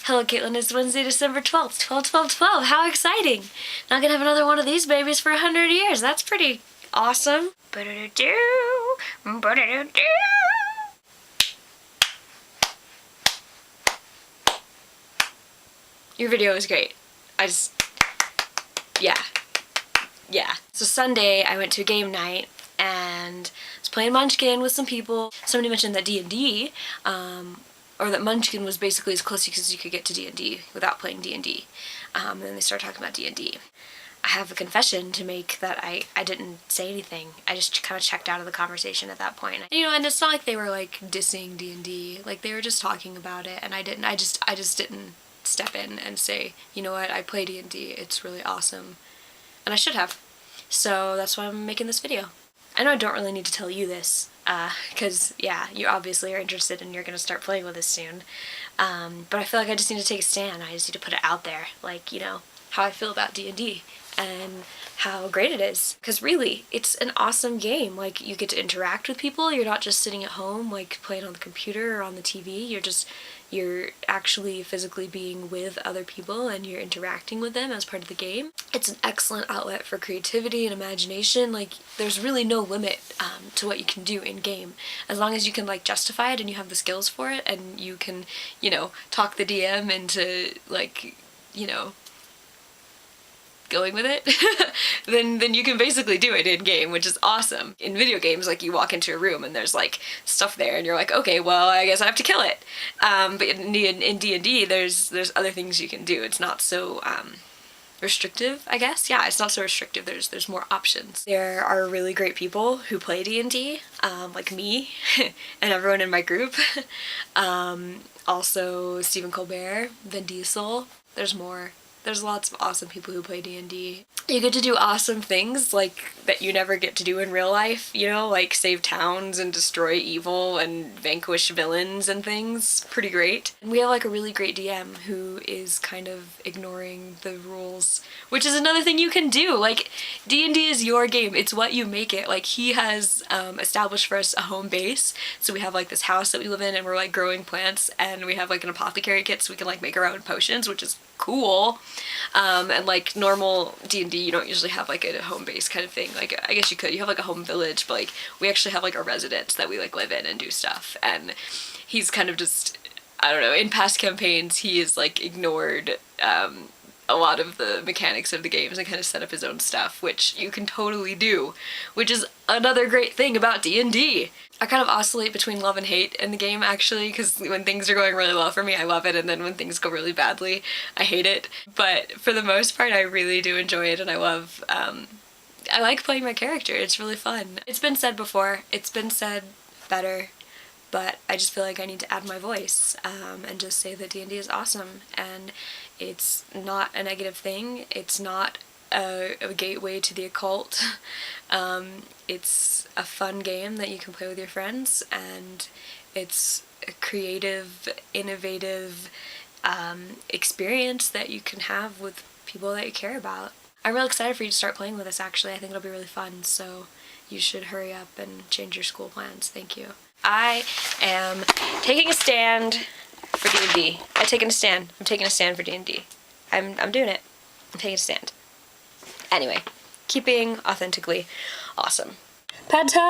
Hello, Caitlin. It's Wednesday, December 12th. 12, 12, 12. How exciting. Not gonna have another one of these babies for 100 years. That's pretty awesome. Your video was great. Yeah. So Sunday, I went to a game night and was playing Munchkin with some people. Somebody mentioned that D&D, or that Munchkin was basically as close as you could get to D&D without playing D&D. And then they started talking about D&D. I have a confession to make that I didn't say anything. I just kind of checked out of the conversation at that point. You know, and it's not like they were like dissing D&D. Like they were just talking about it, and I just didn't step in and say, you know what, I play D&D. It's really awesome. And I should have. So that's why I'm making this video. I know I don't really need to tell you this, because, yeah, you obviously are interested and you're going to start playing with this soon. But I feel like I just need to take a stand. I just need to put it out there, like, you know, how I feel about D&D and how great it is. Because really, it's an awesome game. Like, you get to interact with people. You're not just sitting at home, like, playing on the computer or on the TV. You're actually physically being with other people and you're interacting with them as part of the game. It's an excellent outlet for creativity and imagination. Like, there's really no limit to what you can do in game, as long as you can like justify it and you have the skills for it and you can, you know, talk the DM into like, you know, going with it, then you can basically do it in game, which is awesome. In video games, like you walk into a room and there's like stuff there and you're like, okay, well, I guess I have to kill it. But in D&D, there's other things you can do. It's not so restrictive, I guess. Yeah, it's not so restrictive. There's more options. There are really great people who play D&D, like me and everyone in my group. Also Stephen Colbert, Vin Diesel. There's more. There's lots of awesome people who play D&D. You get to do awesome things like that you never get to do in real life, you know, like save towns and destroy evil and vanquish villains and things. Pretty great. And we have like a really great DM who is kind of ignoring the rules, which is another thing you can do. Like, D&D is your game. It's what you make it. Like, he has established for us a home base. So we have like this house that we live in and we're like growing plants, and we have like an apothecary kit so we can like make our own potions, which is cool. And like normal D&D, you don't usually have like a home base kind of thing. Like, I guess you could. You have like a home village, but like we actually have like a residence that we like live in and do stuff. And he's kind of just, I don't know, in past campaigns he has like ignored a lot of the mechanics of the games and kind of set up his own stuff, which you can totally do, which is another great thing about D&D. I kind of oscillate between love and hate in the game, actually, because when things are going really well for me, I love it, and then when things go really badly, I hate it. But for the most part, I really do enjoy it, and I like playing my character. It's really fun. It's been said before, it's been said better, but I just feel like I need to add my voice and just say that D&D is awesome, and it's not a negative thing. It's not a gateway to the occult. It's a fun game that you can play with your friends, and it's a creative, innovative experience that you can have with people that you care about. I'm really excited for you to start playing with us, actually. I think it'll be really fun, so you should hurry up and change your school plans. Thank you. I am taking a stand for D&D. I'm taking a stand for D&D. I'm doing it. I'm taking a stand. Anyway, keeping authentically awesome. Pad Thai!